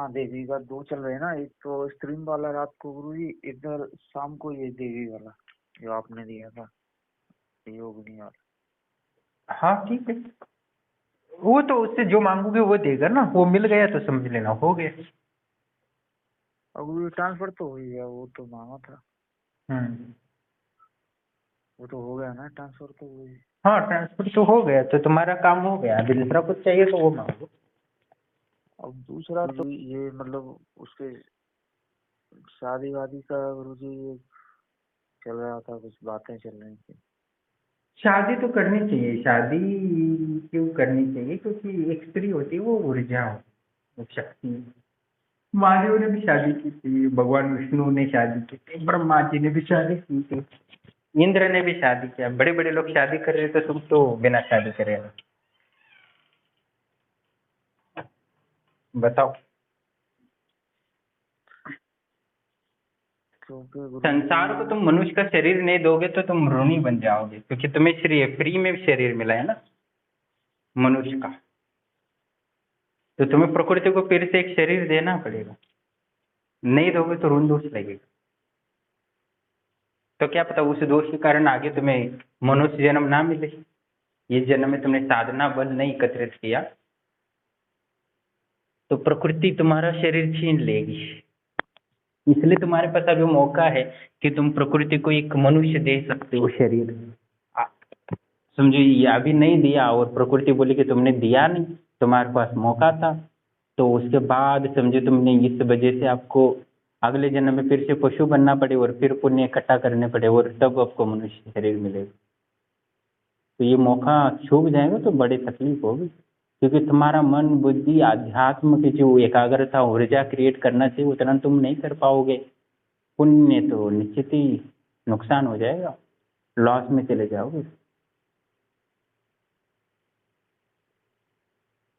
हाँ, देवी का दो चल रहे हैं ना, एक तो स्त्रीम वाला रात को गुरु जी, इधर शाम को ये देवी वाला जो आपने दिया था, योगिनी वाला। हाँ ठीक है, वो तो उससे जो मांगोगे वो देगा ना, वो मिल गया तो समझ लेना हो गया। अब वो ट्रांसफर तो हो ही गया, वो तो मांगा था, हम्म। वो तो हो गया ना ट्रांसफर, तो वही। हाँ ट्रांसफर तो हो गया, तो तुम्हारा काम हो गया, अभी दूसरा कुछ चाहिए तो वो मांगो। अब दूसरा तो ये मतलब उसके शादी वादी का गुरु जी ये चल रहा था, कुछ बातें चल रही थी। शादी तो करनी चाहिए, शादी क्यों करनी चाहिए, क्योंकि एक स्त्री होती है वो ऊर्जा हो, वो शक्ति। महादेव ने भी शादी की थी, भगवान विष्णु ने शादी की थी, ब्रह्मा जी ने भी शादी की थी, इंद्र ने भी शादी किया, बड़े बड़े लोग शादी कर रहे थे, तुम तो बिना शादी करे हो। बताओ। क्योंकि गुरु संसार को जी तुम मनुष्य का शरीर नहीं दोगे तो तुम ऋणी बन जाओगे, क्योंकि तुम्हें शरीर फ्री में शरीर मिला है ना मनुष्य का, तो तुम्हें प्रकृति को फिर से एक शरीर देना पड़ेगा, नहीं दोगे तो ऋण दोष लगेगा। तो क्या पता उस दोष के कारण आगे तुम्हें मनुष्य जन्म ना मिले, ये जन्म में तुमने साधना बल नहीं एकत्रित किया तो प्रकृति तुम्हारा शरीर छीन लेगी। इसलिए तुम्हारे पास अभी मौका है कि तुम प्रकृति को एक मनुष्य दे सकते हो शरीर। आ- समझो, ये अभी नहीं दिया और प्रकृति बोली कि तुमने दिया नहीं, तुम्हारे पास मौका था, तो उसके बाद समझो तुमने इस वजह से आपको अगले जन्म में फिर से पशु बनना पड़े और फिर पुण्य इकट्ठा करने पड़े और तब आपको मनुष्य शरीर मिलेगा। तो ये मौका छूट जाएगा तो बड़ी तकलीफ होगी, क्योंकि तुम्हारा मन बुद्धि आध्यात्म की जो एकाग्रता ऊर्जा क्रिएट करना चाहिए उतना तुम नहीं कर पाओगे। पुण्य तो निश्चित ही नुकसान हो जाएगा, लॉस में चले जाओगे।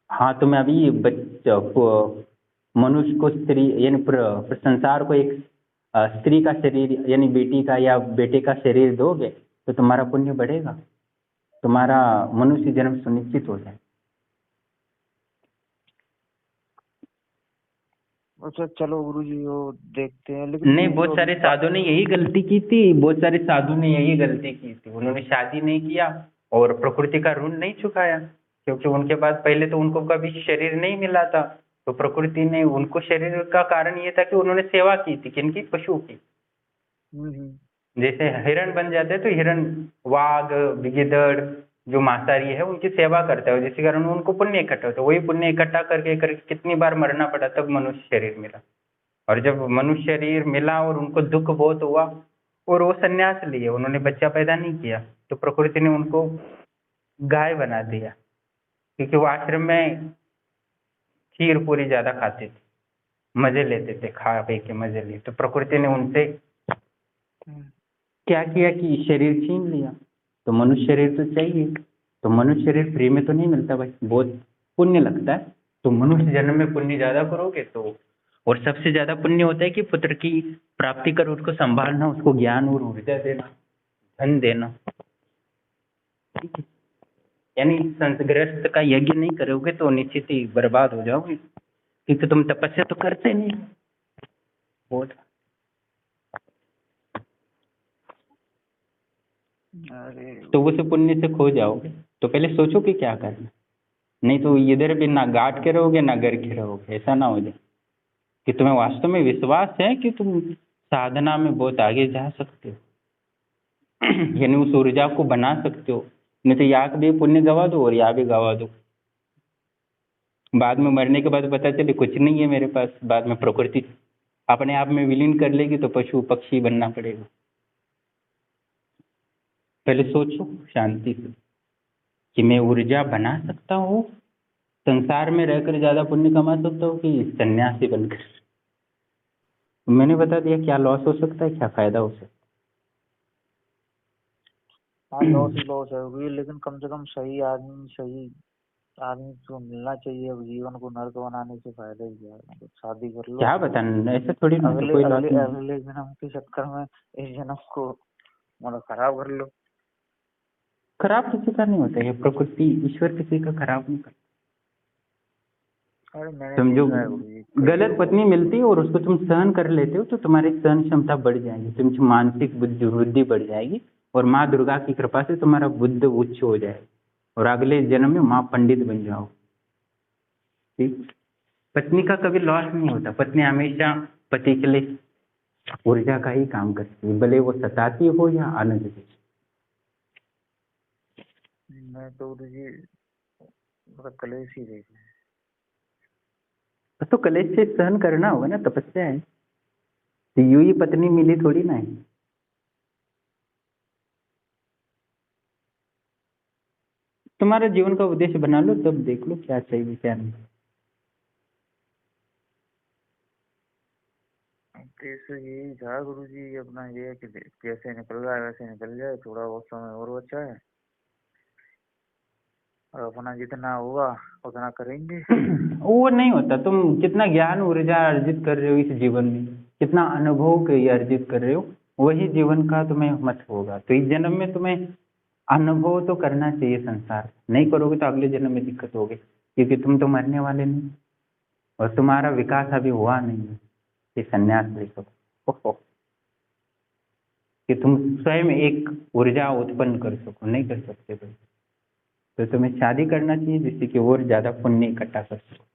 हाँ, तुम्हें अभी बच्चा को, मनुष्य को स्त्री यानी संसार को एक स्त्री का शरीर यानी बेटी का या बेटे का शरीर दोगे तो तुम्हारा पुण्य बढ़ेगा, तुम्हारा मनुष्य जन्म सुनिश्चित हो जाए। अच्छा चलो गुरु जी, वो देखते हैं, लेकिन नहीं, ये बहुत जो अभी सारे साधु ने यही गलती की थी, बहुत सारे साधु ने यही गलती की थी, उन्होंने शादी नहीं किया और प्रकृति का ऋण नहीं चुकाया, क्योंकि उनके पास पहले तो उनको कभी शरीर नहीं मिला था, तो प्रकृति ने उनको शरीर का कारण ये था कि उन्होंने सेवा की थी किनकी, पशु की। हम्म। जैसे हिरण बन जाते हैं तो हिरण, वाघ, गिद्धड़, जो मांसाहारी है उनकी सेवा करता है, जिसके कारण उनको पुण्य इकट्ठा होता है, वही पुण्य इकट्ठा करके करके कितनी बार मरना पड़ा तब मनुष्य शरीर मिला। और जब मनुष्य शरीर मिला और उनको दुख बहुत हुआ और वो संन्यास लिए, उन्होंने बच्चा पैदा नहीं किया, तो प्रकृति ने उनको गाय बना दिया, क्योंकि वो आश्रम में खीर पूरी ज्यादा खाते थे, मजे लेते थे, खा पी के मजे लिए, तो प्रकृति ने उनसे हम्म। क्या किया कि शरीर छीन लिया। तो मनुष्य शरीर तो चाहिए, तो मनुष्य शरीर फ्री में तो नहीं मिलता भाई, बहुत पुण्य लगता है। तो मनुष्य जन्म में पुण्य ज्यादा करोगे तो, और सबसे ज्यादा पुण्य होता है कि पुत्र की प्राप्ति कर उसको संभालना, उसको ज्ञान और ऊर्जा देना, धन देना। ठीक है, यानी संतग्रस्त का यज्ञ नहीं करोगे तो निश्चित ही बर्बाद हो जाओगे, क्योंकि तुम तपस्या तो करते नहीं बहुत। अरे तो उस पुण्य से खो जाओगे, तो पहले सोचो कि क्या करना, नहीं तो इधर भी ना गाट के रहोगे ना गर के रहोगे, ऐसा ना हो जाए कि तुम्हें वास्तव में विश्वास है कि तुम साधना में बहुत आगे जा सकते हो, यानी उस ऊर्जा को बना सकते हो, नहीं तो यहाँ भी पुण्य गवा दो और यहाँ भी गवा दो, बाद में मरने के बाद पता चले कुछ नहीं है मेरे पास, बाद में प्रकृति अपने आप में विलीन कर लेगी तो पशु पक्षी बनना पड़ेगा। पहले सोचो शांति से कि मैं ऊर्जा बना सकता हूँ, संसार में रहकर ज्यादा पुण्य कमा सकता हूँ कि सन्यासी बनकर। मैंने बता दिया क्या लॉस हो सकता है, क्या फायदा हो सकता हाँ, है। लॉस ही लॉस है अभी, लेकिन कम से कम सही आदमी को मिलना चाहिए। अब जीवन को नर्क बनाने से फायदा ही क्या है, मतलब शादी कर लो, क्या बताना, ऐसा थोड़ी ना, तो अगले कोई लॉस अगले नहीं। अगले जन्म के चक्कर में इस जन्म को मतलब खराब कर लो। खराब किसी का नहीं होता, ये प्रकृति ईश्वर किसी का खराब नहीं करता। अरे मैंने तुम जो देखा है गुरुजी कई गलत लोगों पत्नी को। मिलती है और उसको तुम सहन कर लेते हो तो तुम्हारी सहन क्षमता बढ़ जाएगी, तुमकी मानसिक बुद्धि वृद्धि बढ़ जाएगी और माँ दुर्गा की कृपा से तुम्हारा बुद्ध उच्च हो जाएगा और अगले जन्म में माँ पंडित बन जाओ। ठीक। पत्नी का कभी लॉस नहीं होता, पत्नी हमेशा पति के लिए ऊर्जा का ही काम करती है, भले वो सताती हो या आनंद देती मैं तो गुरुजी मतलब कलेश ही देख रहे है। तो कलेश से सहन करना होगा ना, तपस्या है। तो यूं ही पत्नी मिली थोड़ी ना है। तुम्हारा जीवन का उद्देश्य बना लो, तब देख लो क्या चाहिए क्या नहीं। हैं। तो इससे यही था गुरुजी, अपना ये है कि जैसे निकल रहा है वैसे निकल जाए, थोड़ा बहुत समय और बचा है और अपना जितना होगा उतना करेंगे। वो नहीं होता। तुम कितना ज्ञान ऊर्जा अर्जित कर रहे हो इस जीवन में, कितना अनुभव के अर्जित कर रहे हो, वही जीवन का तुम्हें मत होगा। तो इस जन्म में तुम्हें अनुभव तो करना चाहिए संसार, नहीं करोगे तो अगले जन्म में दिक्कत होगी, क्योंकि तुम तो मरने वाले नहीं और तुम्हारा विकास अभी हुआ नहीं है कि संन्यास ले सको। ओहो, कि तुम स्वयं एक ऊर्जा उत्पन्न कर सको, नहीं कर सकते भाई। तो तुम्हें शादी करना चाहिए जिससे कि और ज्यादा पुण्य इकट्ठा कर सको।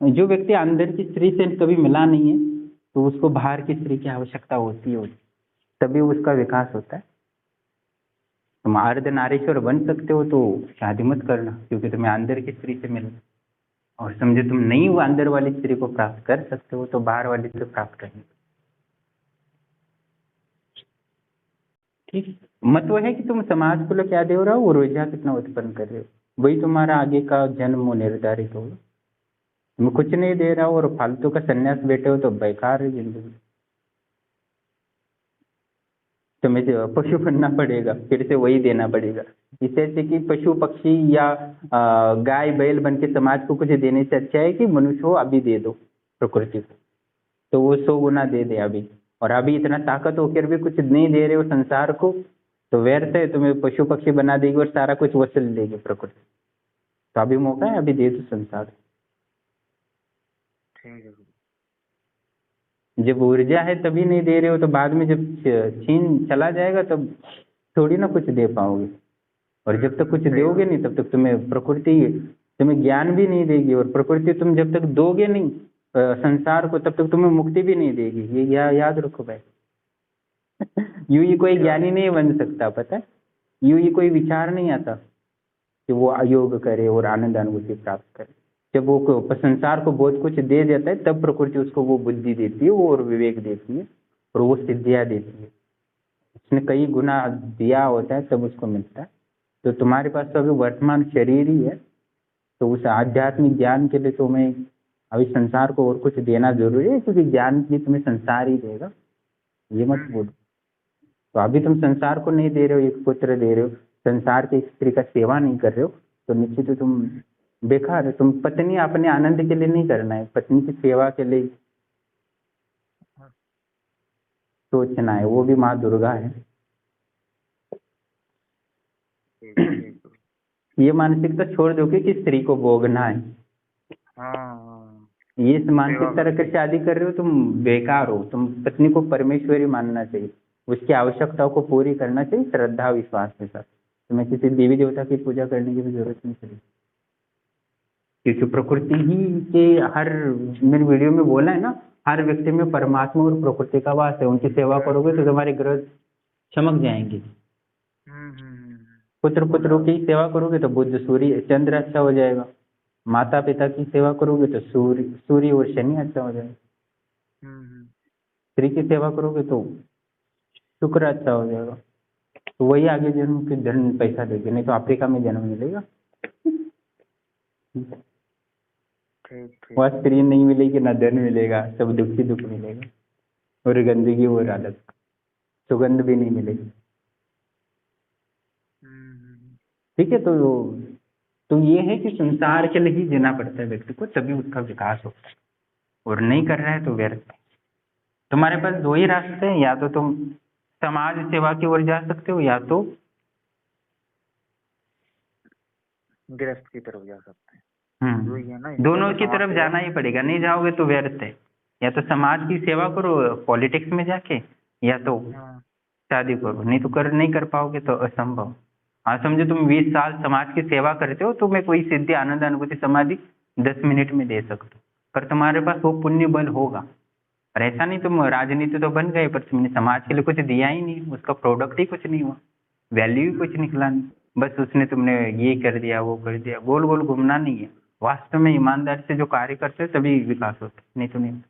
जो व्यक्ति अंदर की स्त्री से कभी मिला नहीं है तो उसको बाहर की स्त्री की आवश्यकता होती है, तभी उसका विकास होता है। तुम अर्धनारीश्वर बन सकते हो तो शादी मत करना, क्योंकि तुम्हें अंदर की स्त्री से मिलना। और समझे तुम नहीं वो अंदर वाली स्त्री को प्राप्त कर सकते हो तो बाहर वाली से प्राप्त करनी। ठीक। मतलब है कि तुम समाज को क्या दे रहे हो और ऊर्जा कितना उत्पन्न कर रहे हो, वही तुम्हारा आगे का जन्म निर्धारित होगा। तुम कुछ नहीं दे रहा हो और फालतू का संन्यास बैठे हो तो बेकार है जिंदगी। तुम्हें जो पशु बनना पड़ेगा, फिर से वही देना पड़ेगा। इससे अच्छे कि पशु पक्षी या गाय बैल बन के समाज को कुछ देने से अच्छा है कि मनुष्य हो अभी दे दो प्रकृति को, तो वो 100 गुना दे दे अभी। और अभी इतना ताकत होकर भी कुछ नहीं दे रहे हो संसार को तो व्यर्थ है, तुम्हें पशु पक्षी बना देगी और सारा कुछ वसूल लेगी प्रकृति। तो अभी मौका है, अभी दे दो संसार। ठीक है। जब ऊर्जा है तभी नहीं दे रहे हो तो बाद में जब छीन चला जाएगा तब थोड़ी ना कुछ दे पाओगे। और जब तक कुछ सही दोगे बात। नहीं तब तक तुम्हें प्रकृति तुम्हें ज्ञान भी नहीं देगी, और प्रकृति तुम जब तक दोगे नहीं संसार को तब तक तुम्हें मुक्ति भी नहीं देगी। ये याद रखो भाई। यूं ही कोई क्या? ज्ञानी नहीं बन सकता, पता है। यूं ही कोई विचार नहीं आता कि वो योग करे और आनंद अनुभूति प्राप्त करे। जब वो संसार को बहुत कुछ दे देता है तब प्रकृति उसको वो बुद्धि देती है, वो और विवेक देती है और वो सिद्धियां देती है। उसने कई गुना दिया होता है तब उसको मिलता है। तो तुम्हारे पास तो अभी वर्तमान शरीर ही है, तो उस आध्यात्मिक ज्ञान के लिए तुम्हें अभी संसार को और कुछ देना जरूरी है, क्योंकि ज्ञान भी तुम्हें संसार ही देगा, ये मत बोलो। तो अभी तुम संसार को नहीं दे रहे हो, एक पुत्र दे रहे हो, संसार की स्त्री का सेवा नहीं कर रहे हो, तो निश्चित ही तुम बेकार है। तुम पत्नी अपने आनंद के लिए नहीं करना है, पत्नी की सेवा के लिए सोचना है, वो भी माँ दुर्गा है। ठीक ठीक। ये मानसिकता छोड़ दो कि स्त्री को भोगना है। हाँ ये सेवा मानसिकता रख करनी कर शादी कर रहे हो तुम, बेकार हो। तुम पत्नी को परमेश्वरी मानना चाहिए, उसकी आवश्यकताओं को पूरी करना चाहिए श्रद्धा विश्वास के साथ। तुम्हें किसी देवी देवता की पूजा करने की भी जरूरत नहीं पड़ेगी, क्योंकि प्रकृति ही के हर, मैंने वीडियो में बोला है ना, हर व्यक्ति में परमात्मा और प्रकृति का वास है। उनकी सेवा करोगे तो तुम्हारे ग्रह चमक जाएंगे। हम्म। पुत्र बोला। पुत्रों की सेवा करोगे तो बुध सूर्य चंद्र अच्छा हो जाएगा। माता पिता की सेवा करोगे तो सूर्य और शनि अच्छा हो जाएगा। हम्म। स्त्री की सेवा करोगे तो शुक्र अच्छा हो जाएगा। तो वही आगे जन्म के धन पैसा देगी, नहीं तो अफ्रीका में जन्म मिलेगा। ठीक ठीक। वह स्त्री नहीं मिलेगी, ना धन मिलेगा, सब दुख ही दुख मिलेगा और गंदगी और अलग, सुगंध भी नहीं मिलेगी। हम्म। ठीक है। तो ये है कि संसार के लिए ही जीना पड़ता है व्यक्ति को, तभी उसका विकास होता है। और नहीं कर रहा है तो व्यर्थ है। तुम्हारे पास दो ही रास्ते हैं, या तो तुम समाज सेवा की ओर जा सकते हो, या तो गृहस्थ की तरफ जा सकते हैं, वही है ना। इसमें दोनों तो की समाज तरफ सेवा जाना ही पड़ेगा, नहीं जाओगे तो व्यर्थ है। या तो समाज की सेवा करो पॉलिटिक्स में जाके, या तो हाँ शादी करो, नहीं तो नहीं कर पाओगे तो असंभव। हाँ समझो तुम 20 साल समाज की सेवा करते हो, तुम्हें कोई सिद्धि आनंद अनुभूति समाधि 10 मिनट में दे सकते हो, पर तुम्हारे पास वो पुण्य बल होगा। और ऐसा नहीं तुम राजनीति तो बन गए पर तुमने समाज के लिए कुछ दिया ही नहीं, उसका प्रोडक्ट ही कुछ नहीं हुआ, वैल्यू ही कुछ निकला नहीं। बस उसने तुमने ये कर दिया वो कर दिया, गोल गोल घूमना नहीं है। वास्तव में ईमानदारी से जो कार्य करते हैं तभी विकास होता है, नहीं तो नहीं।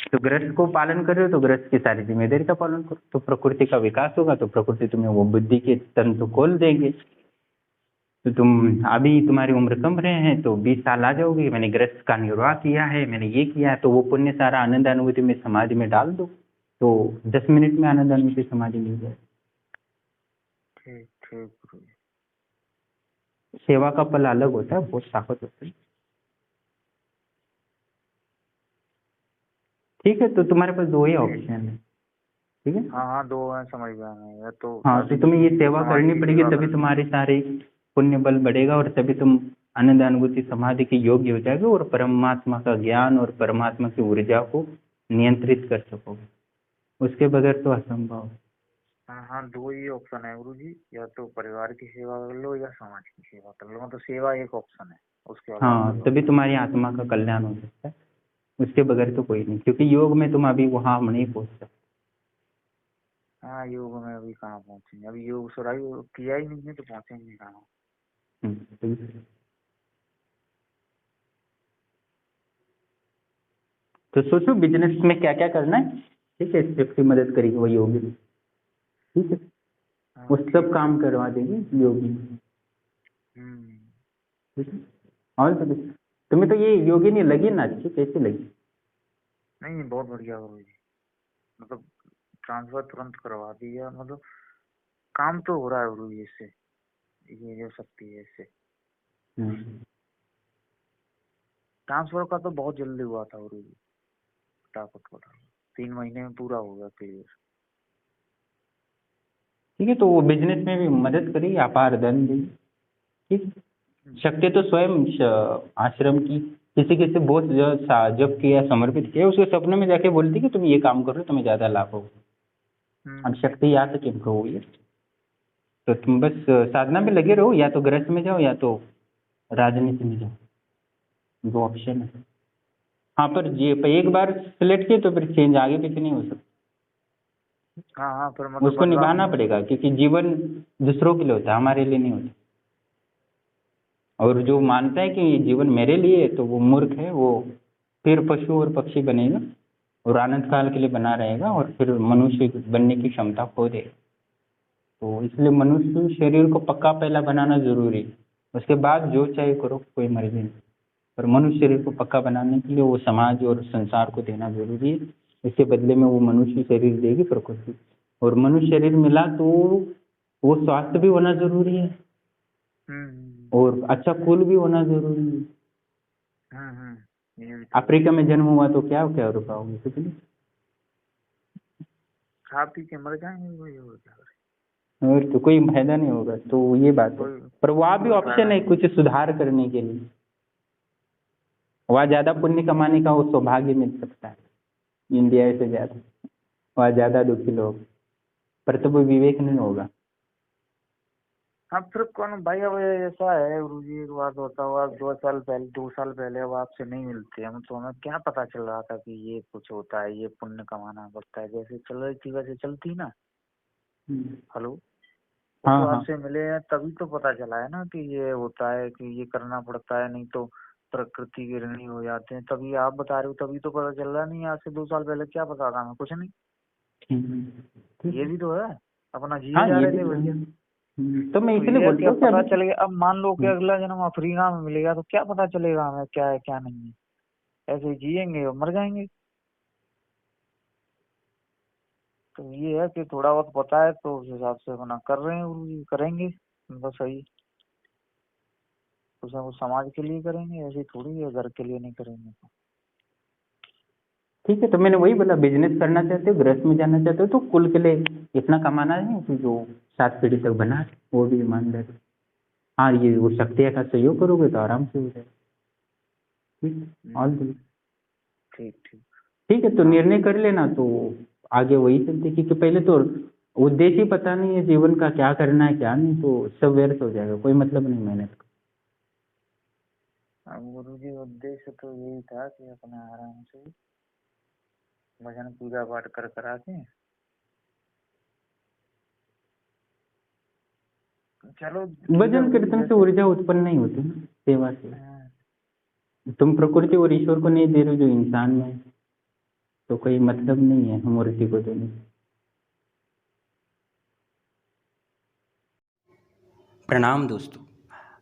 तो गृहस्थ को पालन कर रहे हो तो गृहस्थ की सारी जिम्मेदारी का पालन करो, तो प्रकृति का विकास होगा, तो प्रकृति तुम्हें वो बुद्धि के तंतु खोल देंगे। तो तुम अभी तुम्हारी उम्र कम रहे हैं तो 20 साल आ जाओगे, मैंने गृहस्थ का निर्वाह किया है, मैंने ये किया है, तो वो पुण्य सारा आनंद अनुभूति में समाधि में डाल दो, तो 10 मिनट में आनंद अनुभूति समाधि मिल जाए। ठीक ठीक गुरु जी। सेवा का फल अलग होता है, बहुत ताकत होती है। ठीक है, तो तुम्हारे पास दो ही ऑप्शन है। ठीक है, हाँ हाँ, दो हैं, समझ गया मैं। या तो हाँ तो तुम्हें ये सेवा समाज करनी की पड़ेगी, सेवा तभी करनी तुम्हारे है। सारे पुण्य बल बढ़ेगा और तभी तुम आनंद अनुभूति समाधि के योग्य हो जाओगे और परमात्मा का ज्ञान और परमात्मा की ऊर्जा को नियंत्रित कर सकोगे। उसके बगैर तो असंभव है। हाँ हाँ, दो ही ऑप्शन है गुरु जी, या तो परिवार की सेवा कर लो या समाज की सेवा कर लो, मतलब सेवा एक ऑप्शन है, उसके अलावा कोई हाँ, तभी ऑप्शन तुम्हारी आत्मा का कल्याण हो सकता है, उसके बगैर तो कोई नहीं, क्योंकि योग में तुम अभी वहां नहीं पहुंच सकते। नहीं। हाँ, योग में अभी कहाँ पहुंचेंगे, अभी योग सुराई किया ही नहीं है तो पहुंचेंगे कहाँ। तो सोचो बिजनेस में क्या क्या करना है, ठीक है, स्टेप की मदद करेगी वो योगी, ठीक है, वो हाँ सब ठीक काम ठीक। करवा देंगे योगी। हम्म। ठीक है, और तुम्हें तो ये योगी नहीं लगी ना, अच्छी कैसी लगी? नहीं, बहुत बढ़िया गुरु जी, मतलब ट्रांसफर तुरंत करवा दिया, मतलब काम तो हो रहा है गुरु जी इससे, ये जो शक्ति है इससे। ट्रांसफर का तो बहुत जल्दी हुआ था गुरु जी, फटाफट फटाफट 3 महीने में पूरा हो गया क्लियर। ठीक है, तो वो बिजनेस में भी मदद करेगी, अपार धन देगी। ठीक है, शक्ति तो स्वयं आश्रम की किसी किसी बहुत जब किया समर्पित किया, उसके सपने में जाके बोलती कि तुम ये काम करो तुम्हें ज्यादा लाभ होगा। अब शक्ति यहाँ तक इम्प्रूव हुई है, तो तुम बस साधना में लगे रहो, या तो गृहस्थ में जाओ या तो राजनीति में जाओ, दो ऑप्शन है। हाँ, पर ये एक बार सिलेक्ट किए तो फिर चेंज आगे पीछे नहीं हो सकता, हाँ हाँ, फिर मतलब उसको बदलाव निभाना नहीं हो पड़ेगा, सकता। क्योंकि जीवन दूसरों के लिए होता है, हमारे लिए नहीं होता। और जो मानता है कि ये जीवन मेरे लिए है तो वो मूर्ख है, वो फिर पशु और पक्षी बनेगा और अनंत काल के लिए बना रहेगा और फिर मनुष्य बनने की क्षमता खो देगा। तो इसलिए मनुष्य शरीर को पक्का पहला बनाना जरूरी है, उसके बाद जो चाहे करो, कोई मर्जी नहीं। पर मनुष्य शरीर को पक्का बनाने के लिए वो समाज और संसार को देना जरूरी है, इसके बदले में वो मनुष्य शरीर देगी प्रकृति, और मनुष्य शरीर मिला तो वो स्वास्थ्य भी होना जरूरी है और अच्छा कुल भी होना जरूरी है। ये भी तो है। अफ्रीका में जन्म हुआ तो क्या क्या हो पाओगे, कुछ नहीं, खा पी के मर जाएंगे, वही हो क्या करें। और तो कोई फायदा नहीं होगा, तो ये बात है। कोई पर वहाँ भी कोई ऑप्शन फायदा है नहीं। कुछ सुधार करने के लिए, वहाँ ज्यादा पुण्य कमाने का वो सौभाग्य मिल सकता है इंडिया से ज्यादा, वहाँ ज्यादा दुखी लोग, पर तो वो विवेक नहीं होगा। हाँ, फिर कौन भाई, अब ऐसा है गुरु जी, एक बात बताओ, आप 2 साल पहले अब आपसे नहीं मिलते हम, तो हमें क्या पता चल रहा था कि ये कुछ होता है, ये पुण्य कमाना पड़ता है, जैसे चल रही थी वैसे चलती ना। हेलो, वो हाँ तो हाँ, आपसे मिले हैं तभी तो पता चला है ना कि ये होता है, कि ये करना पड़ता है, नहीं तो प्रकृति के ऋणी हो जाते हैं। तभी आप बता रहे हो, तभी तो पता चल रहा। नहीं, आज से 2 साल पहले क्या पता था हमें, कुछ नहीं। ठीक ये है। भी तो है, अपना जिए हाँ जा ये रहे भी थे तो बढ़िया। है। तो मैं तो इसलिए ये है कि बोलता अब हूँ कि पता अभी चल गया, अब मान लो कि अगला जन्म अफ्रीका में मिलेगा तो क्या पता चलेगा हमें क्या है क्या नहीं है। ऐसे ही जिएंगे और मर जाएंगे। तो ये है कि थोड़ा बहुत पता है तो उस हिसाब से अपना कर रहे हैं गुरु जी, करेंगे बस सही। कुछ ना कुछ समाज के लिए करेंगे, ऐसे थोड़ी है घर के लिए नहीं करेंगे तो। ठीक है, तो मैंने वही बोला, बिजनेस करना चाहते हो, गृहस्थ में जाना चाहते हो, तो कुल के लिए इतना कमाना है कि जो 7 पीढ़ी तक बना है, वो भी ईमानदारी। हाँ, ये वो शक्ति का सहयोग करोगे तो आराम से हो जाएगा। ठीक, ऑल द ठीक ठीक। ठीक है, तो निर्णय कर लेना, तो आगे वही चलते, क्योंकि पहले तो उद्देश्य ही पता नहीं है जीवन का, क्या करना है क्या नहीं, तो सब व्यर्थ हो जाएगा, कोई मतलब नहीं मेहनत का। अब गुरु जी उद्देश्य तो यही था कि अपना आराम से भजन पूजा पाठ कर करा के चलो भजन कीर्तन से ऊर्जा उत्पन्न नहीं होती ना, सेवा से। तुम प्रकृति और ईश्वर को नहीं दे रहे हो जो इंसान में है, तो कोई मतलब नहीं है मूर्ति को देने। प्रणाम दोस्तों।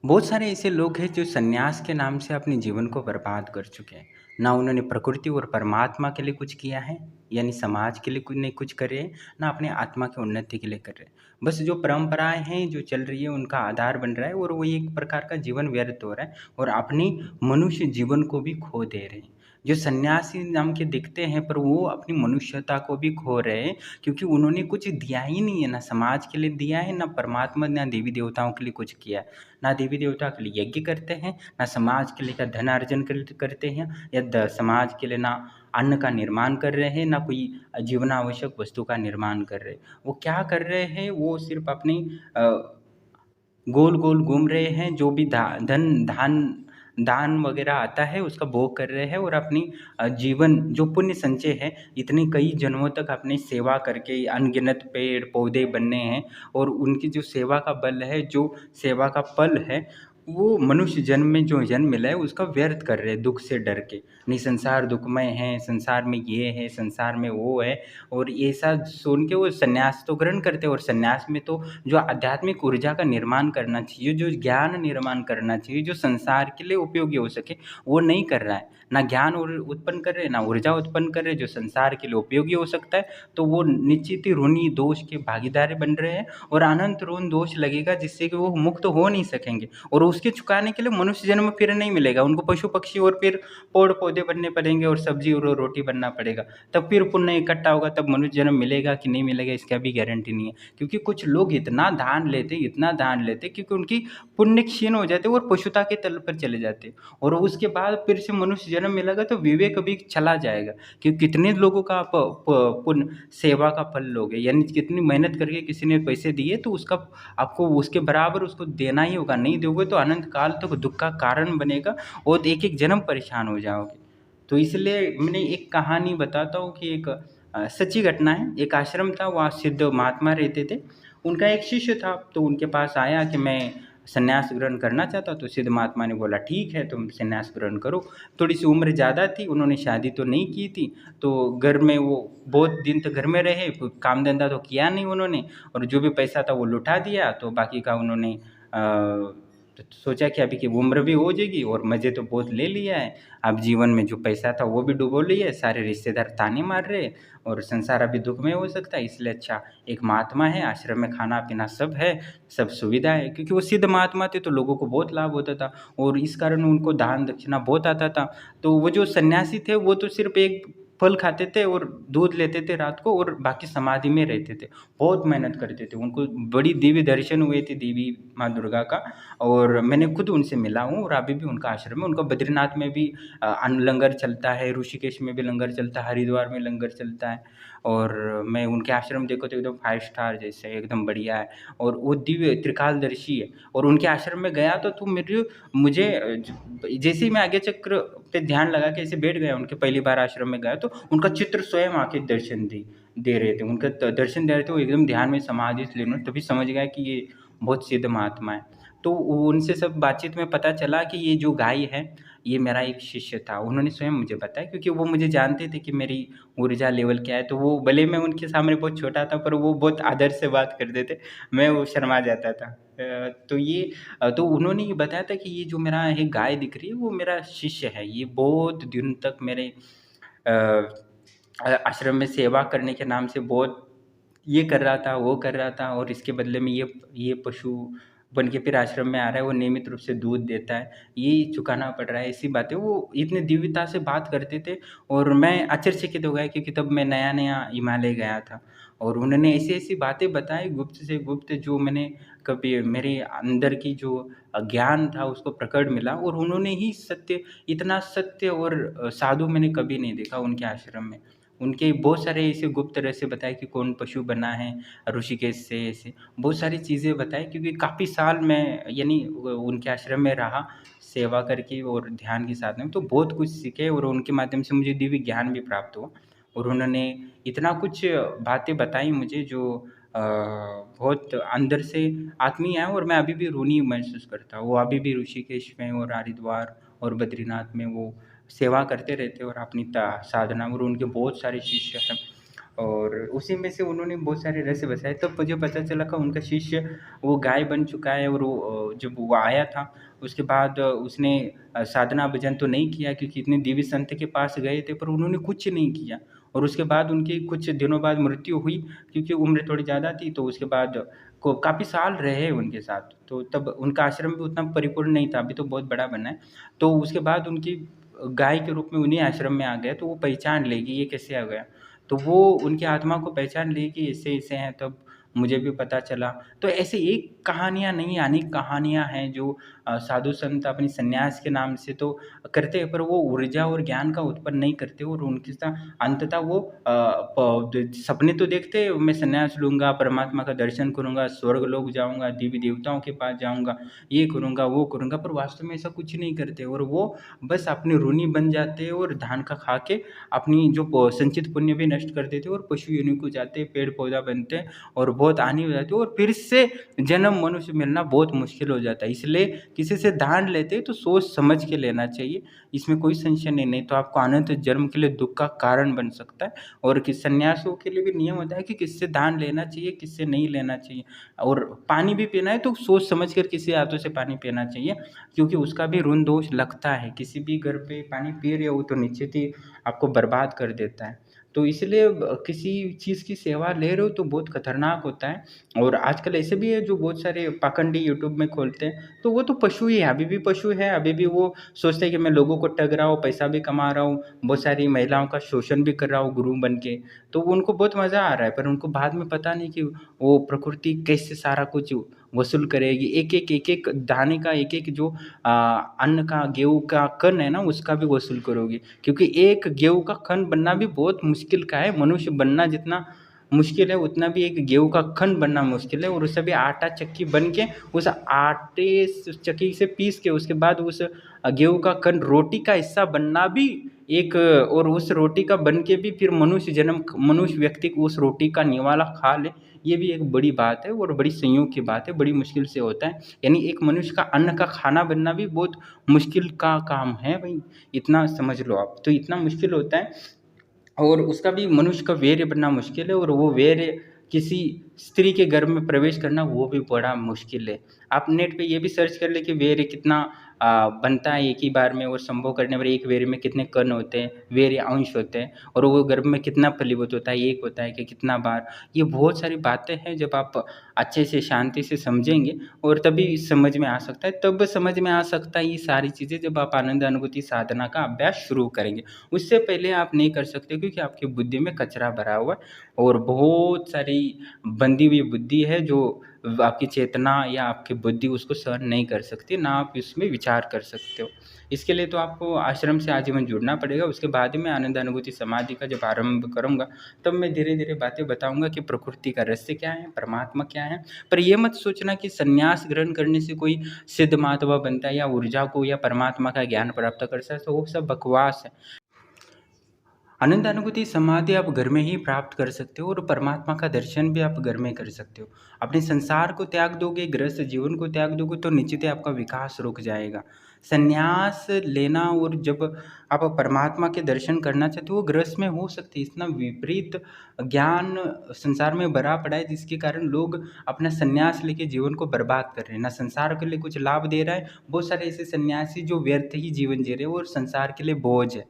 बहुत सारे ऐसे लोग हैं जो संन्यास के नाम से अपने जीवन को बर्बाद कर चुके हैं। ना उन्होंने प्रकृति और परमात्मा के लिए कुछ किया है, यानी समाज के लिए नहीं कुछ कर रहे हैं, ना अपने आत्मा की उन्नति के लिए कर रहे हैं। बस जो परंपराएं हैं जो चल रही है उनका आधार बन रहा है, और वो एक प्रकार का जीवन व्यर्थ हो रहा है, और अपनी मनुष्य जीवन को भी खो दे रहे हैं। जो सन्यासी नाम के दिखते हैं पर वो अपनी मनुष्यता को भी खो रहे हैं, क्योंकि उन्होंने कुछ दिया ही नहीं है, ना समाज के लिए दिया है, ना परमात्मा ना देवी देवताओं के लिए कुछ किया है। ना देवी देवता के लिए यज्ञ करते हैं, ना समाज के लिए का धन अर्जन करते हैं, या समाज के लिए ना अन्न का निर्माण कर रहे हैं, ना कोई जीवनावश्यक वस्तु का निर्माण कर रहे हैं। वो क्या कर रहे हैं, वो सिर्फ अपनी गोल गोल घूम रहे हैं, जो भी दान वगैरह आता है उसका भोग कर रहे हैं, और अपनी जीवन जो पुण्य संचय है इतने कई जन्मों तक अपनी सेवा करके अनगिनत पेड़ पौधे बनने हैं, और उनकी जो सेवा का बल है, जो सेवा का फल है, वो मनुष्य जन्म में जो जन्म मिला है उसका व्यर्थ कर रहे हैं दुख से डर के। नहीं, संसार दुखमय है, संसार में ये है, संसार में वो है, और ऐसा सुन के वो संन्यास तो ग्रहण करते हैं। और संन्यास में तो जो आध्यात्मिक ऊर्जा का निर्माण करना चाहिए, जो ज्ञान निर्माण करना चाहिए, जो संसार के लिए उपयोगी हो सके, वो नहीं कर रहा है। ना ज्ञान उत्पन्न कर रहे, ना ऊर्जा उत्पन्न कर रहे जो संसार के लिए उपयोगी हो सकता है, तो वो निश्चित ही ऋणी दोष के भागीदार बन रहे हैं, और अनंत ऋण दोष लगेगा जिससे कि वो मुक्त हो नहीं सकेंगे, और उसके चुकाने के लिए मनुष्य जन्म फिर नहीं मिलेगा उनको। पशु पक्षी और फिर पेड़ पौधे बनने पड़ेंगे, और सब्जी और रोटी बनना पड़ेगा, तब फिर पुण्य इकट्ठा होगा, तब मनुष्य जन्म मिलेगा कि नहीं मिलेगा इसका भी गारंटी नहीं है। क्योंकि कुछ लोग इतना दान लेते, इतना दान लेते, क्योंकि उनकी पुण्य क्षीण हो जाते और पशुता के तल पर चले जाते, और उसके बाद फिर से मनुष्य जन्म मिलेगा तो विवेक भी चला जाएगा कि कितने लोगों का पुण्य सेवा का फल लोगे, यानी कितनी मेहनत करके किसी ने पैसे दिए तो उसका आपको उसके बराबर उसको देना ही होगा। नहीं दोगे तो अनंत काल तक दुख का कारण बनेगा, और एक एक जन्म परेशान हो जाओगे। तो इसलिए मैंने एक कहानी बताता हूँ कि एक सच्ची घटना है। एक आश्रम था, वहाँ सिद्ध महात्मा रहते थे। उनका एक शिष्य था, तो उनके पास आया कि मैं संन्यास ग्रहण करना चाहता। तो सिद्ध महात्मा ने बोला ठीक है तुम संन्यास ग्रहण करो। थोड़ी सी उम्र ज़्यादा थी, उन्होंने शादी तो नहीं की थी, तो घर में वो बहुत दिन तक घर में रहे, काम धंधा तो किया नहीं उन्होंने, और जो भी पैसा था वो लुटा दिया। तो बाकी का उन्होंने तो सोचा कि अभी की उम्र भी हो जाएगी और मज़े तो बहुत ले लिया है, अब जीवन में जो पैसा था वो भी डुबो लिया है, सारे रिश्तेदार ताने मार रहे हैं, और संसार अभी दुख में हो सकता है। इसलिए अच्छा एक महात्मा है, आश्रम में खाना पीना सब है, सब सुविधा है, क्योंकि वो सिद्ध महात्मा थे तो लोगों को बहुत लाभ होता था, और इस कारण उनको दान दक्षिणा बहुत आता था। तो वो जो सन्यासी थे वो तो सिर्फ एक फल खाते थे और दूध लेते थे रात को, और बाकी समाधि में रहते थे, बहुत मेहनत करते थे। उनको बड़ी दिव्य दर्शन हुए थे देवी माँ दुर्गा का, और मैंने खुद उनसे मिला हूँ, और अभी भी उनका आश्रम है। उनका बद्रीनाथ में भी लंगर चलता है, ऋषिकेश में भी लंगर चलता है, हरिद्वार में लंगर चलता है, और मैं उनके आश्रम देखो तो एकदम 5 स्टार जैसे एकदम बढ़िया है, और वो दिव्य त्रिकालदर्शी है। और उनके आश्रम में गया तो मुझे जैसे ही मैं आगे चक्र पे ध्यान लगा के ऐसे बैठ गया, उनके पहली बार आश्रम में गया तो उनका चित्र स्वयं आके दर्शन दे रहे थे, उनका दर्शन दे रहे थे, वो एकदम ध्यान में समाधि से लेना, तभी समझ गया कि ये बहुत सिद्ध महात्मा है। तो उनसे सब बातचीत में पता चला कि ये जो गाय है ये मेरा एक शिष्य था। उन्होंने स्वयं मुझे बताया, क्योंकि वो मुझे जानते थे कि मेरी ऊर्जा लेवल क्या है, तो वो भले मैं उनके सामने बहुत छोटा था पर वो बहुत आदर से बात करते थे, मैं वो शर्मा जाता था। तो उन्होंने ये बताया था कि ये जो मेरा एक गाय दिख रही है वो मेरा शिष्य है, ये बहुत दिन तक मेरे आश्रम में सेवा करने के नाम से बहुत ये कर रहा था, वो कर रहा था, और इसके बदले में ये पशु बन के फिर आश्रम में आ रहा है, वो नियमित रूप से दूध देता है, ये चुकाना पड़ रहा है, ऐसी बातें वो इतने दिव्यता से बात करते थे। और मैं आश्चर्यचकित हो गया, क्योंकि तब मैं नया नया हिमालय गया था, और उन्होंने ऐसी-ऐसी बातें बताई गुप्त से गुप्त, जो मैंने कभी मेरे अंदर की जो ज्ञान था उसको प्रकट मिला, और उन्होंने ही सत्य, इतना सत्य और साधु मैंने कभी नहीं देखा उनके आश्रम में। उनके बहुत सारे ऐसे गुप्त रहस्य बताए कि कौन पशु बना है ऋषिकेश से, ऐसे बहुत सारी चीज़ें बताई, क्योंकि काफ़ी साल मैं यानी उनके आश्रम में रहा सेवा करके और ध्यान के साथ में, तो बहुत कुछ सीखे और उनके माध्यम से मुझे दिव्य ज्ञान भी प्राप्त हुआ। और उन्होंने इतना कुछ बातें बताई मुझे जो बहुत अंदर से आत्मीय है, और मैं अभी भी ऋणी महसूस करता हूँ। वो अभी भी ऋषिकेश में और हरिद्वार और बद्रीनाथ में वो सेवा करते रहते हैं और अपनी साधना, और उनके बहुत सारे शिष्य हैं, और उसी में से उन्होंने बहुत सारे रहस्य बताए। तब मुझे पता चला कि उनका शिष्य वो गाय बन चुका है, और वो जब वो आया था उसके बाद उसने साधना भजन तो नहीं किया, क्योंकि इतने दिव्य संत के पास गए थे पर उन्होंने कुछ नहीं किया। और उसके बाद उनकी कुछ दिनों बाद मृत्यु हुई, क्योंकि उम्र थोड़ी ज़्यादा थी, तो उसके बाद को काफ़ी साल रहे उनके साथ, तो तब उनका आश्रम भी उतना परिपूर्ण नहीं था, अभी तो बहुत बड़ा बना है। तो उसके बाद उनकी गाय के रूप में उन्हीं आश्रम में आ गए, तो वो पहचान लेगी ये कैसे आ गया, तो वो उनकी आत्मा को पहचान ली कि ऐसे-ऐसे हैं, तब मुझे भी पता चला। तो ऐसे एक कहानियाँ नहीं, अनेक कहानियाँ हैं जो साधु संत अपनी सन्यास के नाम से तो करते हैं, पर वो ऊर्जा और ज्ञान का उत्पन्न नहीं करते, और उनके साथ अंततः वो सपने तो देखते हैं, मैं सन्यास लूँगा, परमात्मा का दर्शन करूँगा, स्वर्ग लोक जाऊँगा, देवी देवताओं के पास जाऊँगा, ये करूँगा, वो करूँगा, पर वास्तव में ऐसा कुछ नहीं करते, और वो बस अपने ऋणी बन जाते हैं और धान का खा के अपनी जो संचित पुण्य भी नष्ट कर देते हैं, और पशु योनि को जाते हैं, पेड़ पौधा बनते हैं और बहुत हानि हो जाती है, और फिर से जन्म मनुष्य मिलना बहुत मुश्किल हो जाता है। इसलिए किसी से दान लेते हैं तो सोच समझ के लेना चाहिए, इसमें कोई संशय नहीं तो आपको अनंत जन्म के लिए दुख का कारण बन सकता है। और कि सन्यासियों के लिए भी नियम होता है कि किससे दान लेना चाहिए, किससे नहीं लेना चाहिए, और पानी भी पीना है तो सोच समझ कर किसी हाथों से पानी पीना चाहिए, क्योंकि उसका भी ऋण दोष लगता है। किसी भी घर पे पानी पी रहे हो तो निश्चित ही आपको बर्बाद कर देता है। तो इसलिए किसी चीज़ की सेवा ले रहे हो तो बहुत खतरनाक होता है। और आजकल ऐसे भी है जो बहुत सारे पाखंडी यूट्यूब में खोलते हैं, तो वो तो पशु ही है, अभी भी पशु है, अभी भी वो सोचते हैं कि मैं लोगों को ठग रहा हूँ, पैसा भी कमा रहा हूँ, बहुत सारी महिलाओं का शोषण भी कर रहा हूँ गुरु बन के, तो उनको बहुत मज़ा आ रहा है, पर उनको बाद में पता नहीं कि वो प्रकृति कैसे सारा कुछ वसूल करेगी। एक-एक दाने का, एक-एक जो अन्न का, गेहूँ का कण है ना, उसका भी वसूल करोगी, क्योंकि एक गेहूँ का कण बनना भी बहुत मुश्किल का है। मनुष्य बनना जितना मुश्किल है, उतना भी एक गेहूँ का कण बनना मुश्किल है, और उससे भी आटा चक्की बन के उस आटे चक्की से पीस के उसके बाद उस गेहूँ का कण रोटी का हिस्सा बनना भी एक, और उस रोटी का बन के भी फिर मनुष्य व्यक्ति को उस रोटी का निवाला खा ले, ये भी एक बड़ी बात है और बड़ी संयोग की बात है, बड़ी मुश्किल से होता है। यानी एक मनुष्य का अन्न का खाना बनना भी बहुत मुश्किल का काम है भाई, इतना समझ लो आप। तो इतना मुश्किल होता है, और उसका भी मनुष्य का वीर्य बनना मुश्किल है, और वो वीर्य किसी स्त्री के गर्भ में प्रवेश करना वो भी बड़ा मुश्किल है। आप नेट पे ये भी सर्च कर लें कि वीर्य कितना बनता है एक ही बार में, और संभोग करने पर एक वीर्य में कितने कण होते हैं, वीर्य अंश होते हैं, और वो गर्भ में कितना फलीभूत होता है, एक होता है कि कितना बार। ये बहुत सारी बातें हैं, जब आप अच्छे से शांति से समझेंगे और तभी समझ में आ सकता है। तब समझ में आ सकता है ये सारी चीज़ें जब आप आनंद अनुभूति साधना का अभ्यास शुरू करेंगे। उससे पहले आप नहीं कर सकते, क्योंकि आपकी बुद्धि में कचरा भरा हुआ है और बहुत सारी बंधी हुई बुद्धि है, जो आपकी चेतना या आपकी बुद्धि उसको सहन नहीं कर सकती, ना आप इसमें विचार कर सकते हो। इसके लिए तो आपको आश्रम से आजीवन जुड़ना पड़ेगा। उसके बाद ही मैं आनंद अनुभूति समाधि का जब आरंभ करूँगा, तब मैं धीरे-धीरे बातें बताऊँगा कि प्रकृति का रहस्य क्या है, परमात्मा क्या है। पर ये मत सोचना कि संन्यास ग्रहण करने से कोई सिद्ध महात्मा बनता है या ऊर्जा को या परमात्मा का ज्ञान प्राप्त कर सकता है, तो वो सब बकवास है। आनंद अनुभूति समाधि आप घर में ही प्राप्त कर सकते हो, और परमात्मा का दर्शन भी आप घर में कर सकते हो। अपने संसार को त्याग दोगे, गृहस्थ जीवन को त्याग दोगे, तो निश्चित ही आपका विकास रुक जाएगा। संन्यास लेना और जब आप परमात्मा के दर्शन करना चाहते हो, वो गृहस्थ में हो सकते हैं। इतना विपरीत ज्ञान संसार में भरा पड़ा है, जिसके कारण लोग अपना संन्यास लेके जीवन को बर्बाद कर रहे हैं। ना संसार के लिए कुछ लाभ दे रहा है, बहुत सारे ऐसे सन्यासी जो व्यर्थ ही जीवन जी रहे हैं और संसार के लिए बोझ है।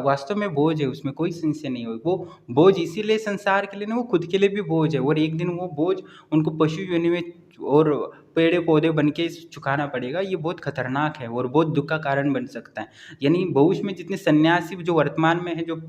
वास्तव में बोझ है, उसमें कोई संशय नहीं हो। वो बोझ इसीलिए संसार के लिए ना, वो खुद के लिए भी बोझ है, और एक दिन वो बोझ उनको पशु योनि में और पेड़ पौधे बन के चुकाना पड़ेगा, ये बहुत खतरनाक है और बहुत दुख का कारण बन सकता है। यानी भविष्य में जितने सन्यासी जो वर्तमान में है, जो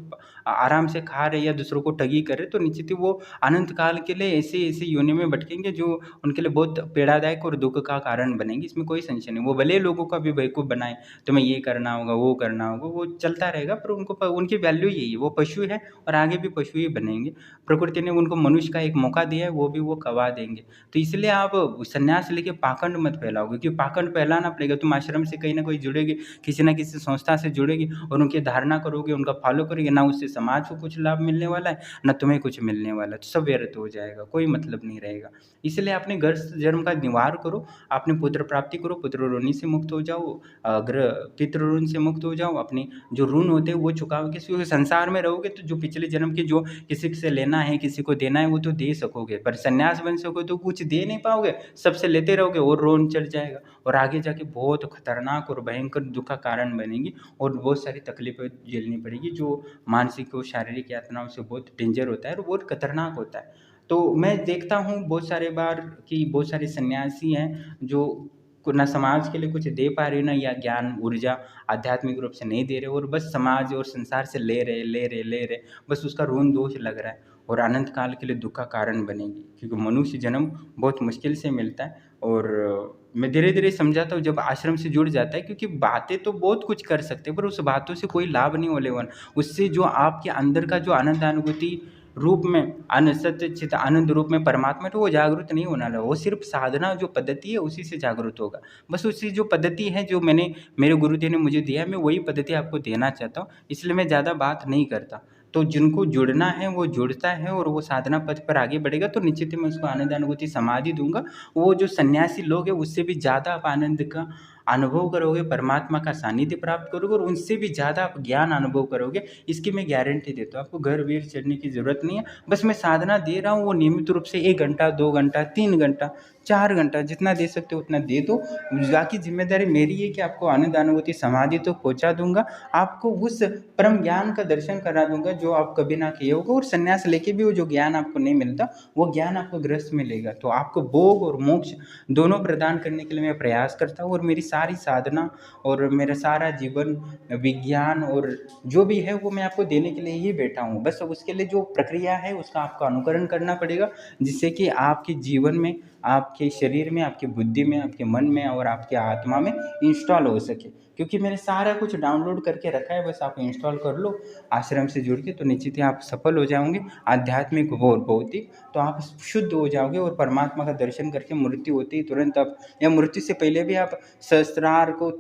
आराम से खा रहे या दूसरों को ठगी कर रहे, तो निश्चित ही वो अनंत काल के लिए ऐसे ऐसे योनि में भटकेंगे जो उनके लिए बहुत पीड़ादायक और दुख का कारण बनेंगे। इसमें कोई संशय नहीं। वो भले लोगों का भी बेवकूफ़ बनाए, तुम्हें ये करना होगा, वो करना होगा, वो चलता रहेगा, पर उनको उनकी वैल्यू यही है, वो पशु है और आगे भी पशु ही बनेंगे। प्रकृति ने उनको मनुष्य का एक मौका दिया है, वो भी वो गवा देंगे। तो इसलिए आप संन्यास लेके पाखंड मत फैलाओगे, क्योंकि पाखंड फैलाना पड़ेगा। तुम आश्रम से कहीं ना कहीं जुड़ेगी, किसी न किसी संस्था से जुड़ेगी और उनकी धारणा करोगे, उनका फॉलो करोगे, ना उससे समाज को कुछ लाभ मिलने वाला है, ना तुम्हें कुछ मिलने वाला है, तो सब व्यर्थ हो जाएगा, कोई मतलब नहीं रहेगा। इसलिए अपने घर जन्म का निवार करो, अपने पुत्र प्राप्ति करो, पुत्र ऋणी से मुक्त हो जाओ, ग्रह पितृ ऋण से मुक्त हो जाओ, अपने जो ऋण होते हैं वो चुकाओ। किसी संसार में रहोगे तो जो पिछले जन्म के जो किसी से लेना है, किसी को देना है, वो तो दे सकोगे, पर सन्यास बन सकोगे तो कुछ दे नहीं पाओगे, सबसे लेते रहोगे और ऋण चढ़ जाएगा और आगे जाके बहुत खतरनाक और भयंकर दुख का कारण बनेगी और बहुत सारी तकलीफें झेलनी पड़ेगी, जो मानसिक और शारीरिक यातनाओं से बहुत डेंजर होता है और बहुत खतरनाक होता है। तो मैं देखता हूँ बहुत सारे बार कि बहुत सारे सन्यासी हैं जो ना समाज के लिए कुछ दे पा रहे, ना या ज्ञान ऊर्जा आध्यात्मिक रूप से नहीं दे रहे, और बस समाज और संसार से ले रहे, बस उसका ऋण दोष लग रहा है और अनंत काल के लिए दुख का कारण बनेगी। क्योंकि मनुष्य जन्म बहुत मुश्किल से मिलता है और मैं धीरे धीरे समझाता हूँ जब आश्रम से जुड़ जाता है, क्योंकि बातें तो बहुत कुछ कर सकते हैं पर उस बातों से कोई लाभ नहीं होने वाला। उससे जो आपके अंदर का जो आनंद अनुभूति रूप में सत्य चित आनंद रूप में परमात्मा, तो वो जागृत नहीं होना लगा। वो सिर्फ साधना जो पद्धति है उसी से जागृत होगा। बस उसी जो पद्धति है जो मैंने मेरे गुरुदेव ने मुझे दिया है, मैं वही पद्धति आपको देना चाहता हूँ, इसलिए मैं ज़्यादा बात नहीं करता। तो जिनको जुड़ना है वो जुड़ता है और वो साधना पथ पर आगे बढ़ेगा, तो निश्चित ही मैं उसको आनंद अनुभूति समाधि दूंगा। वो जो सन्यासी लोग हैं उससे भी ज़्यादा आप आनंद का अनुभव करोगे, परमात्मा का सानिध्य प्राप्त करोगे और उनसे भी ज़्यादा आप ज्ञान अनुभव करोगे, इसकी मैं गारंटी देता हूँ। आपको घर वीर चढ़ने की ज़रूरत नहीं है, बस मैं साधना दे रहा हूँ, वो नियमित रूप से 1 घंटा 2 घंटा 3 घंटा 4 घंटा जितना दे सकते हो उतना दे दो। बाकी जिम्मेदारी मेरी है कि आपको आनंद अनुभूति समाधि तो पहुँचा दूंगा, आपको उस परम ज्ञान का दर्शन करा दूंगा जो आप कभी ना किए होगा। और संन्यास लेके भी वो जो ज्ञान आपको नहीं मिलता वो ज्ञान आपको गृहस्थ मिलेगा। तो आपको भोग और मोक्ष दोनों प्रदान करने के लिए मैं प्रयास करता हूँ और मेरी सारी साधना और मेरा सारा जीवन विज्ञान और जो भी है वो मैं आपको देने के लिए ही बैठा हूँ। बस उसके लिए जो प्रक्रिया है उसका आपको अनुकरण करना पड़ेगा, जिससे कि आपके जीवन में, आपके शरीर में, आपकी बुद्धि में, आपके मन में और आपके आत्मा में इंस्टॉल हो सके। क्योंकि मैंने सारा कुछ डाउनलोड करके रखा है, बस आप इंस्टॉल कर लो आश्रम से जुड़ के, तो निश्चित ही आप सफल हो जाओगे आध्यात्मिक और भौतिक। तो आप शुद्ध हो जाओगे और परमात्मा का दर्शन करके मृत्यु होती ही तुरंत आप, या मृत्यु से पहले भी आप सहस्त्रार को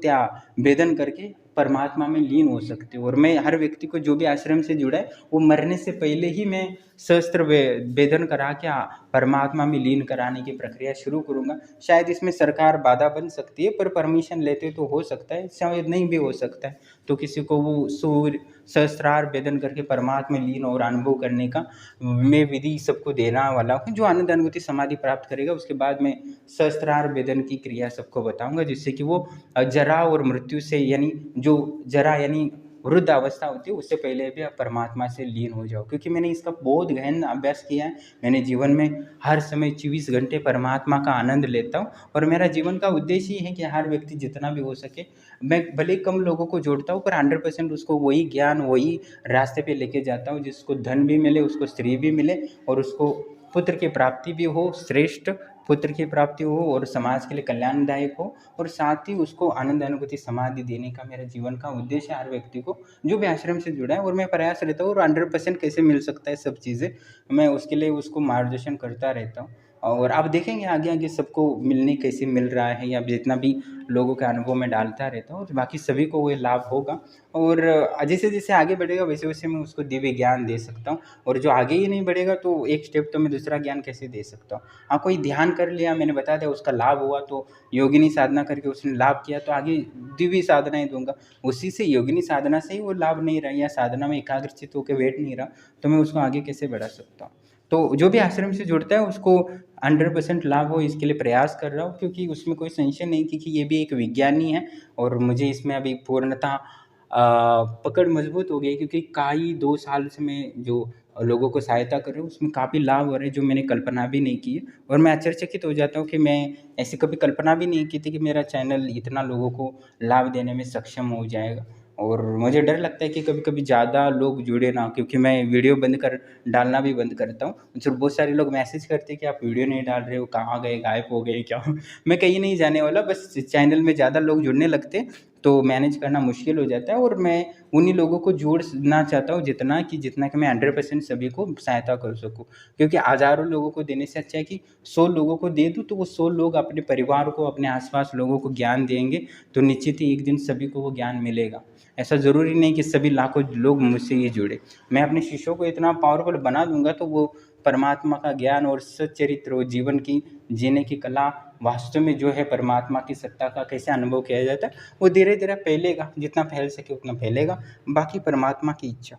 भेदन करके परमात्मा में लीन हो सकते हो। और मैं हर व्यक्ति को जो भी आश्रम से जुड़ा है वो मरने से पहले ही मैं सहस्त्र भेदन करा के परमात्मा में लीन कराने की प्रक्रिया शुरू करूँगा। शायद इसमें सरकार बाधा बन सकती है, पर परमिशन लेते तो हो सकता है, शायद नहीं भी हो सकता है। तो किसी को वो सूर्य सहस्त्रार भेदन करके परमात्मा में लीन और अनुभव करने का मैं विधि सबको देना वाला हूँ। जो आनंद अनुभूति समाधि प्राप्त करेगा उसके बाद मैं सहस्त्रार भेदन की क्रिया सबको बताऊंगा, जिससे कि वो जरा और मृत्यु से, यानी जो जरा यानी वृद्ध अवस्था होती है उससे पहले भी आप परमात्मा से लीन हो जाओ। क्योंकि मैंने इसका बहुत गहन अभ्यास किया है। मैंने जीवन में हर समय 24 घंटे परमात्मा का आनंद लेता हूँ और मेरा जीवन का उद्देश्य ही है कि हर व्यक्ति जितना भी हो सके, मैं भले कम लोगों को जोड़ता हूँ पर 100% उसको वही ज्ञान, वही रास्ते पे लेके जाता हूँ जिसको धन भी मिले, उसको स्त्री भी मिले और उसको पुत्र की प्राप्ति भी हो, श्रेष्ठ पुत्र की प्राप्ति हो और समाज के लिए कल्याणदायक हो, और साथ ही उसको आनंद अनुभूति समाधि देने का मेरा जीवन का उद्देश्य है हर व्यक्ति को जो भी आश्रम से जुड़ा है। और मैं प्रयास रहता हूँ और 100% कैसे मिल सकता है सब चीज़ें, मैं उसके लिए उसको मार्गदर्शन करता रहता हूँ। और आप देखेंगे आगे आगे सबको मिलने कैसे मिल रहा है, या जितना भी लोगों के अनुभव में डालता रहता हूँ, बाकी सभी को वो लाभ होगा। और जैसे जैसे आगे बढ़ेगा वैसे वैसे मैं उसको दिव्य ज्ञान दे सकता हूँ। और जो आगे ही नहीं बढ़ेगा तो एक स्टेप तो मैं दूसरा ज्ञान कैसे दे सकता हूँ। हाँ, कोई ध्यान कर लिया, मैंने बता दिया, उसका लाभ हुआ तो योगिनी साधना करके उसने लाभ किया, तो आगे दिव्य साधनाएं दूंगा। उसी से योगिनी साधना से ही वो लाभ नहीं रहा या साधना में एकाग्रचित होकर बैठ नहीं रहा, तो मैं उसको आगे कैसे बढ़ा सकता हूँ। तो जो भी आश्रम से जुड़ता है उसको 100% लाभ हो इसके लिए प्रयास कर रहा हूँ, क्योंकि उसमें कोई संशय नहीं, क्योंकि ये भी एक विज्ञानी है और मुझे इसमें अभी पूर्णतः पकड़ मजबूत हो गई। क्योंकि कई 2 साल से मैं जो लोगों को सहायता कर रहे हो उसमें काफ़ी लाभ हो रहे हैं जो मैंने कल्पना भी नहीं की है। और मैं आश्चर्यचकित हो जाता हूँ कि मैं ऐसी कभी कल्पना भी नहीं की थी कि मेरा चैनल इतना लोगों को लाभ देने में सक्षम हो जाएगा। और मुझे डर लगता है कि कभी कभी ज़्यादा लोग जुड़े ना, क्योंकि मैं वीडियो बंद कर डालना भी बंद करता हूँ। जो बहुत सारे लोग मैसेज करते हैं कि आप वीडियो नहीं डाल रहे हो, कहाँ गए, गायब हो गए क्या? मैं कहीं नहीं जाने वाला, बस चैनल में ज़्यादा लोग जुड़ने लगते हैं तो मैनेज करना मुश्किल हो जाता है। और मैं उन्हीं लोगों को जोड़ना चाहता हूँ जितना कि मैं 100% सभी को सहायता कर सकूँ। क्योंकि हज़ारों लोगों को देने से अच्छा है कि 100 लोगों को दे दूँ, तो वो 100 लोग अपने परिवार को, अपने आसपास लोगों को ज्ञान देंगे, तो निश्चित ही एक दिन सभी को वो ज्ञान मिलेगा। ऐसा ज़रूरी नहीं कि सभी लाखों लोग मुझसे ही जुड़े। मैं अपने शिष्यों को इतना पावरफुल बना दूंगा तो वो परमात्मा का ज्ञान और सच्चरित्र और जीवन की जीने की कला, वास्तव में जो है परमात्मा की सत्ता का कैसे अनुभव किया जाता है, वो धीरे धीरे फैलेगा। जितना फैल सके उतना फैलेगा, बाकी परमात्मा की इच्छा।